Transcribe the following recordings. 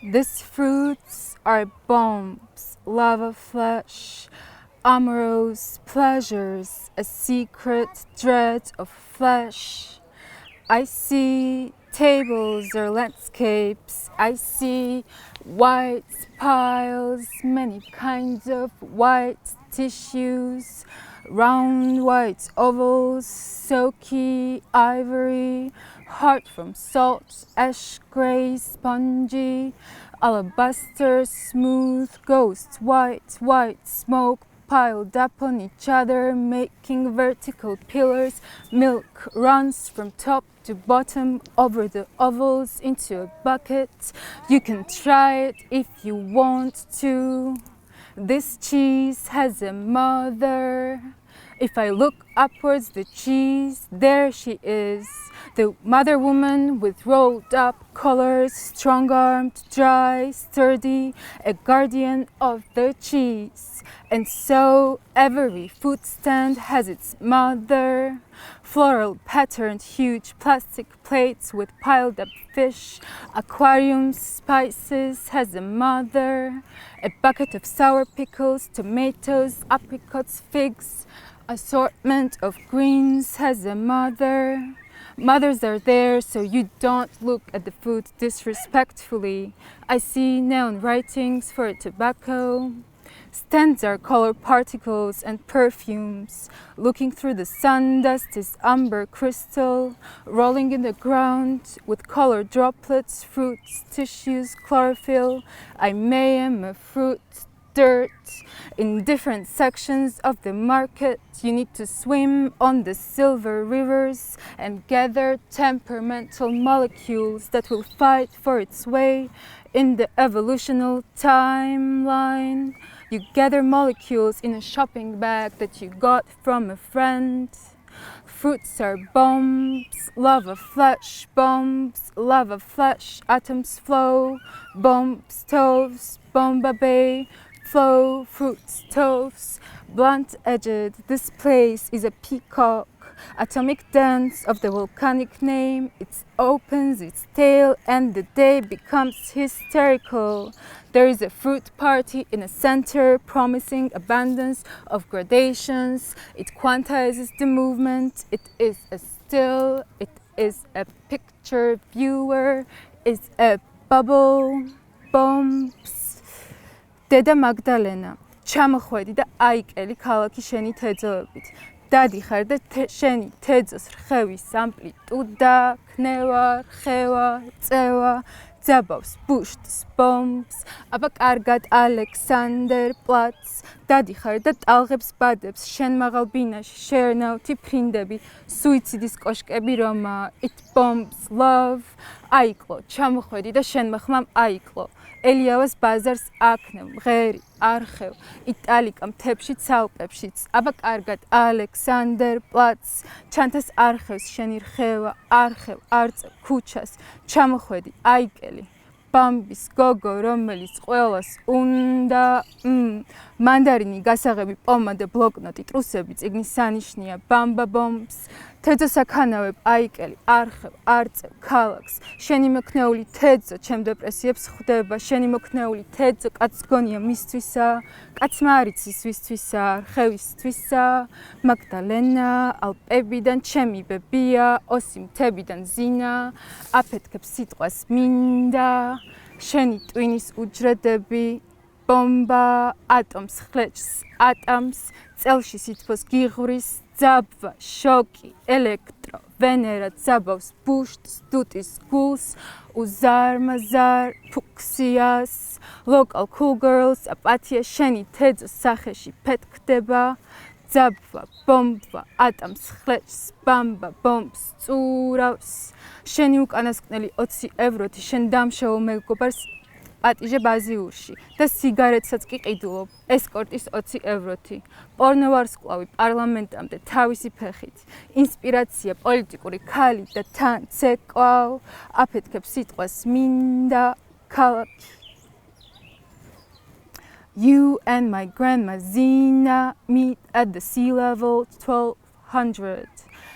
These fruits are bombs, lava flesh, amorous pleasures, a secret dread of flesh. I see tables or landscapes, I see white piles, many kinds of white tissues, round white ovals, silky ivory, hard from salt, ash gray, spongy, alabaster, smooth, ghost, white smoke piled up on each other, making vertical pillars. Milk runs from top to bottom over the ovals into a bucket. You can try it if you want to. This cheese has a mother. If I look upwards, the cheese, there she is. The mother woman with rolled up collars, strong-armed, dry, sturdy, a guardian of the cheese. And so every food stand has its mother. Floral patterned huge plastic plates with piled up fish. Aquariums, spices has a mother. A bucket of sour pickles, tomatoes, apricots, figs. Assortment of greens has a mother. Mothers are there so you don't look at the food disrespectfully. I see neon writings for tobacco. Stands are color particles and perfumes. Looking through the sun dust is amber crystal, rolling in the ground with color droplets, fruits, tissues, chlorophyll. I am a fruit, dirt. In different sections of the market, you need to swim on the silver rivers and gather temperamental molecules that will fight for its way in the evolutional timeline. You gather molecules in a shopping bag that you got from a friend. Fruits are bombs, lava flesh, bombs, lava flesh, atoms flow, bomb stoves, bomba bay, flow, fruits, toves, blunt-edged. This place is a peacock, atomic dance of the volcanic name. It opens its tail and the day becomes hysterical. There is a fruit party in a center promising abundance of gradations. It quantizes the movement. It is a still, it is a picture viewer, is a bubble, bombs. დედა მაგდალენა, ჩამოხვედი და აიკელი ქალაქი შენი თეძოებით. დადიხარ და შენი თეძოს რხევის ამპლიტუდა, ქნევა, რხევა, რწევა, ძაბავს, ბუშტს, ბომბს, აბა კარგად ალექსანდერ პლატს, დადიხარ და ტალღებს ბადებს, შენ მაღალ ბინაში შეერნავთი ფრინდები, სუიციდის კოშკები რომა, it bombs, love, აიკლო, ჩამოხვედი და შენმა ხმამ აიკლო. ელიავას ბაზარს აქნევ, მღერი, არხევ, იტალიკა მთებშიც, ალპებშიც, აბა კარგად ალექსანდერ პლატს, ჩანთას არხევს შენი რხევა, არხევ, არწევ, ქუჩას, ჩამოხვედი, აიკელი, ბამბის გოგო, რომელიც ყველას უნდა, მანდარინი, გასაღები, პომადა, ბლოკნოტი, ტრუსები, წიგნის სანიშნია, ბამბა ბომბს, თეძოს აქანავებ, აიკელი, არხევ, არწევ, ქალაქს, შენი მოქნეული თეძო, ჩემ დეპრესიებს ხვდება, შენი მოქნეული თეძო, კაცს გონია მისთვისა, კაცმა არ იცის ვისთვისა, რხევისთვისა, მაგდალენა, ალპებიდან ჩემი ბებია, ოსი მთებიდან ზინა, აფეთქებს სიტყვას მინდა, შენი ტვინის უჯრედები, ბომბა, ატომს ხლეჭს, ატამს, წელში სითბოს გიღვრის, ძაბვა, შოკი, ელექტრო, ვენერა, ძაბავს, ბუშტს, დუტის გულს, უზარმაზარ, ფუქსიას, local cool girls, აპათია შენი თეძოს სახეში ფეთქდება, ძაბვა, ბომბა, ატამს ხლეჭს, ბამბა, ბომბს, წურავს, შენი უკანასკნელი 20 ევროთი შენ დამშეულ მეგობარს პატიჟე ბაზიურში და სიგარეტსაც კი ყიდულობ ესკორტის 20 ევროთი. პორნოვარსკვლავი პარლამენტამდე თავისი ფეხით. ინსპირაცია პოლიტიკური ქალი და თან ცეკვავ აფეთქებს სიტყვას მინდა ქალაქი. You and my grandma Zina meet at the sea level 1200.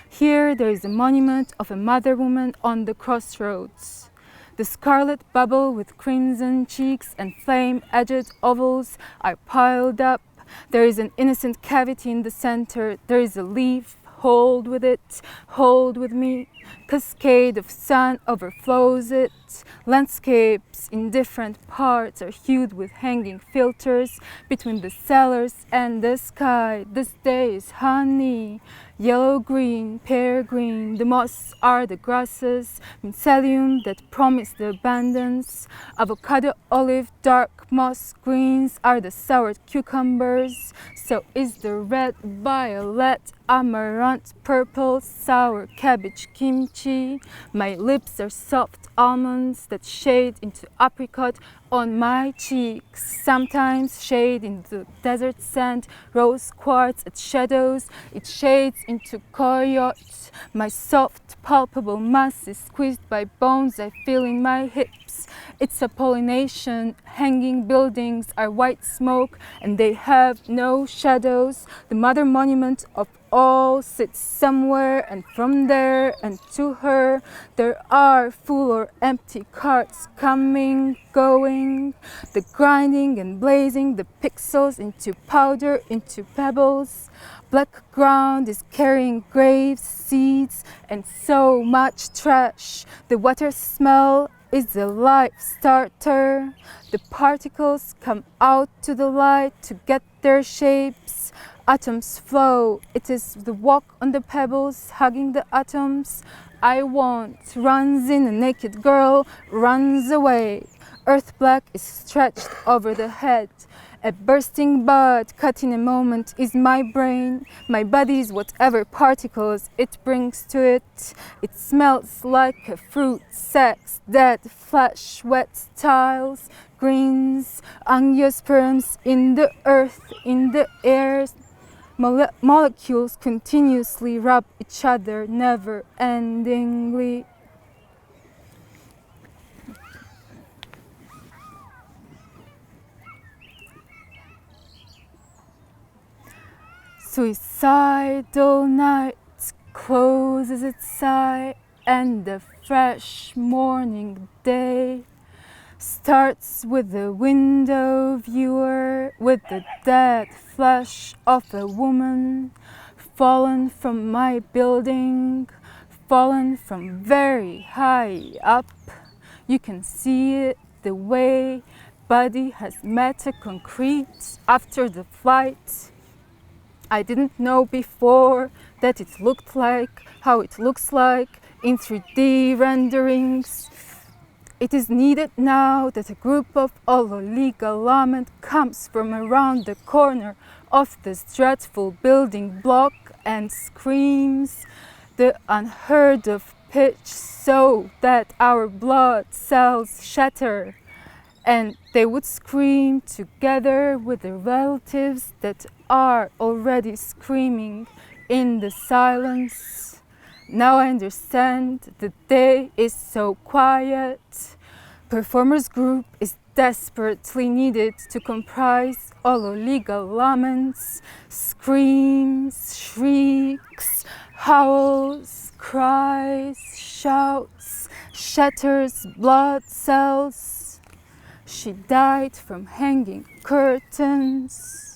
Here there is a monument of a mother woman on the crossroads. The scarlet bubble with crimson cheeks and flame-edged ovals are piled up. There is an innocent cavity in the center. There is a leaf. Hold with it, hold with me. Cascade of sun overflows it. Landscapes in different parts are hued with hanging filters between the cellars and the sky. This day is honey, yellow-green, pear-green. The moss are the grasses, mycelium that promise the abundance. Avocado, olive, dark moss greens are the soured cucumbers. So is the red violet, amaranth, purple, sour cabbage, kimchi. My lips are soft almonds that shade into apricot on my cheeks. Sometimes shade into desert sand, rose quartz at shadows. It shades into coyote. My soft, palpable mass is squeezed by bones I feel in my hips. It's a pollination. Hanging buildings are white smoke and they have no shadows. The mother monument of all sits somewhere, and from there and to her there are full or empty carts coming, going, the grinding and blazing the pixels into powder, into pebbles. Black ground is carrying graves, seeds, and so much trash. The water smell is the life starter. The particles come out to the light to get their shapes. Atoms flow. It is the walk on the pebbles, hugging the atoms. I want runs in a naked girl, runs away. Earth black is stretched over the head. A bursting bud cut in a moment is my brain. My body is whatever particles it brings to it. It smells like a fruit, sex, dead flesh, wet tiles, greens, angiosperms in the earth, in the air. Molecules continuously rub each other never-endingly. Suicidal night closes its eye, and the fresh morning day starts with the window viewer, with the dead flesh of a woman fallen from my building, fallen from very high up. You can see it the way body has met a concrete after the flight. I didn't know before that it looked like how it looks like in 3D renderings. It is needed now that a group of oligarchs comes from around the corner of this dreadful building block and screams the unheard of pitch so that our blood cells shatter. And they would scream together with the relatives that are already screaming in the silence. Now I understand the day is so quiet. Performers group is desperately needed to comprise all illegal laments, screams, shrieks, howls, cries, shouts, shatters, blood cells. She died from hanging curtains.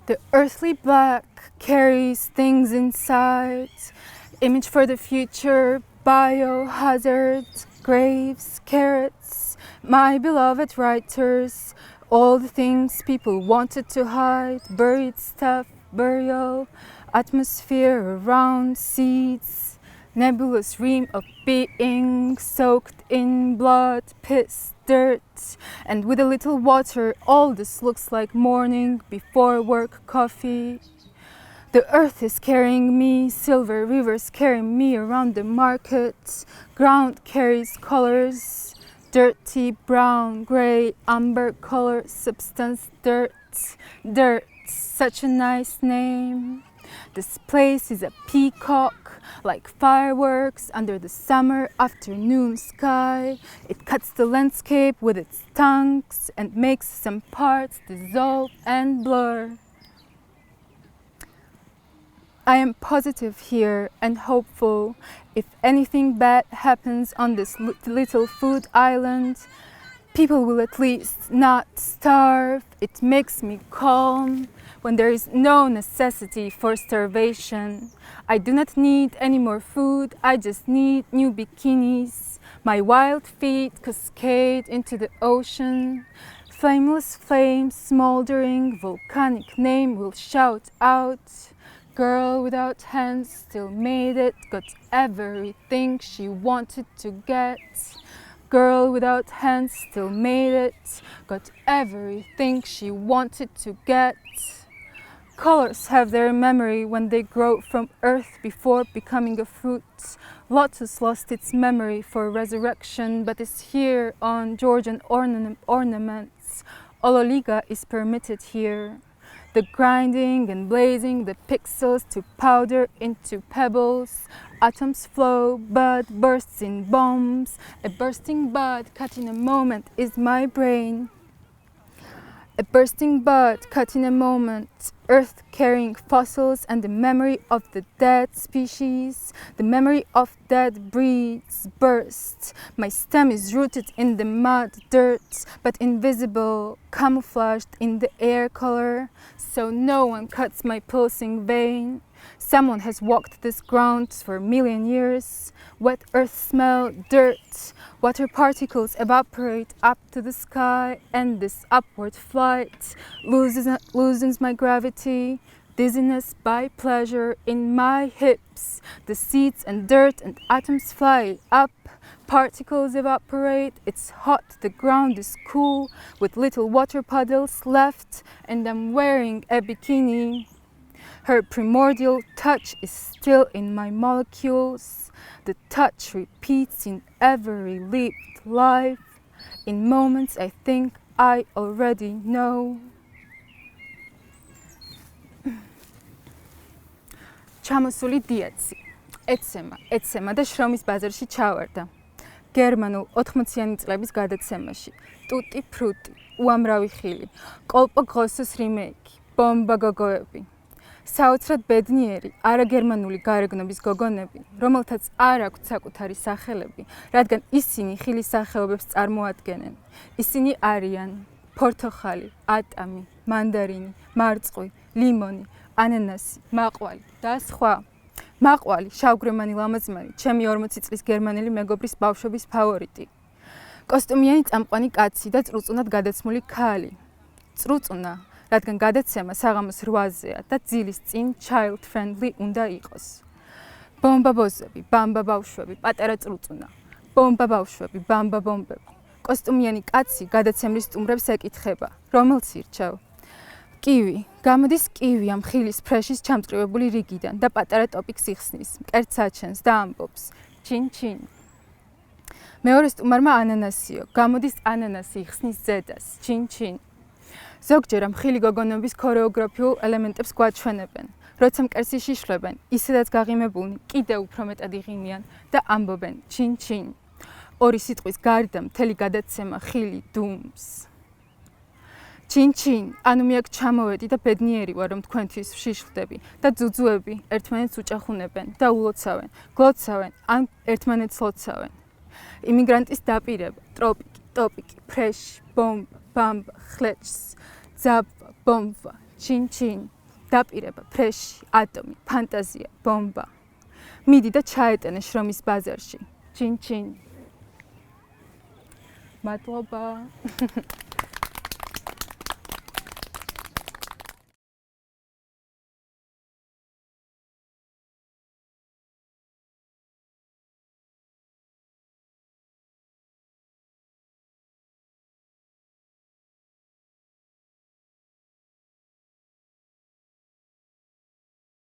The earthly black carries things inside, image for the future, biohazards, graves, carrots, my beloved writers, all the things people wanted to hide, buried stuff, burial, atmosphere around, seeds, nebulous ream of being soaked in blood, piss, dirt, and with a little water, all this looks like morning before work coffee. The earth is carrying me, silver rivers carry me around the market, ground carries colors, dirty, brown, gray, amber color, substance, dirt, dirt, such a nice name. This place is a peacock, like fireworks under the summer afternoon sky. It cuts the landscape with its tongues and makes some parts dissolve and blur. I am positive here and hopeful. If anything bad happens on this little food island, people will at least not starve. It makes me calm when there is no necessity for starvation. I do not need any more food, I just need new bikinis. My wild feet cascade into the ocean. Flameless flame, smoldering, volcanic name will shout out. Girl without hands still made it, got everything she wanted to get. Girl without hands still made it, got everything she wanted to get. Colors have their memory when they grow from earth before becoming a fruit. Lotus lost its memory for resurrection, but is here on Georgian ornaments. Ololiga is permitted here. The grinding and blazing the pixels to powder into pebbles. Atoms flow, bud bursts in bombs. A bursting bud cut in a moment is my brain. A bursting bud cut in a moment. Earth carrying fossils and the memory of the dead species. The memory of dead breeds burst. My stem is rooted in the mud, dirt, but invisible, camouflaged in the air color. So no one cuts my pulsing vein. Someone has walked this ground for a million years. Wet earth smell, dirt. Water particles evaporate up to the sky, and this upward flight loosens my gravity. Dizziness by pleasure in my hips. The seeds and dirt and atoms fly up. Particles evaporate, it's hot, the ground is cool, with little water puddles left, and I'm wearing a bikini. Her primordial touch is still in my molecules. The touch repeats in every lived life. In moments I think I already know. ჩამოსული დიაცი. ეცემა და შრომის ბაზარში ჩავარდა. გერმანულ 80-იანი წლების გადაცემაში. ტუტი ფრუტი, უამრავი ხილი, კოლპო ღოსოს რიმეიკი, ბომბა გოგოები. საოცრად ბედნიერი, არაგერმანული გარეგნობის გოგონები, რომელთაც არ აქვთ საკუთარი სახელები, რადგან ისინი ხილის სახეობებს წარმოადგენენ. ისინი არიან ფორთოხალი, ატამი, მანდარინი, მარწყვი, ლიმონი, ანანასი, მაყვალი და სხვა. მაყვალი, შავგრემანი ლამაზმანი, ჩემი 40 წლის გერმანელი მეგობრის ბავშვობის ფავორიტი. კოსტუმიანი წამყვანი კაცი და წრუწუნად გადაცმული ქალი. წრუწუნა, რადგან გადაცემა საღამოს 8-ზეა და ძილის წინ child friendly უნდა იყოს. ბომბა ბოზები, ბამბა ბავშვები, პატარა წრუწუნა. ბომბა ბავშვები, ბამბა ბომბები. კოსტუმიანი კაცი გადაცემის სტუმრებს ეკითხება, რომელს ირჩევ? კივი, გამოდის კივი ამ ხილის ფრეშის ჩამწკრივებული რიგიდან და პატარა ტოპიკს იხსნის, მკერდს აჩენს და ამბობს, ჩინ-ჩინ. მეორე სტუმარმა ანანასიო, გამოდის ანანასი იხსნის ზედას, ჩინ-ჩინ. ზოგჯერ ამ ხილი გოგონების ქორეოგრაფიულ ელემენტებს გვაჩვენებენ. როცა მკერდს იშიშვლებენ, ისედაც გაღიმებულნი კიდევ უფრო მეტად იღიმიან და ამბობენ, ჩინ-ჩინ. ორი სიტყვის გარდა მთელი გადაცემა ხილი დუმს. ჩინ-ჩინ, ანუ მე აქ ჩამოვედი და ბედნიერი ვარ, რომ თქვენთვის ვშიშვლდები და ძუძუები ერთმანეთს უჭახუნებენ და ულოცავენ, გლოცავენ, ან ერთმანეთს ლოცავენ. იმიგრანტის დაპირება, ტროპიკი, ტოპიკი, ფრეში, ბომბა, ბამბა, ხლეჭს, ძაბვა, ბომბა, ჩინ-ჩინ, დაპირება, ფრეში, ატომი, ფანტაზია, ბომბა. მიდი და ჩაეტენე შრომის ბაზარში, ჩინ-ჩინ. მადლობა.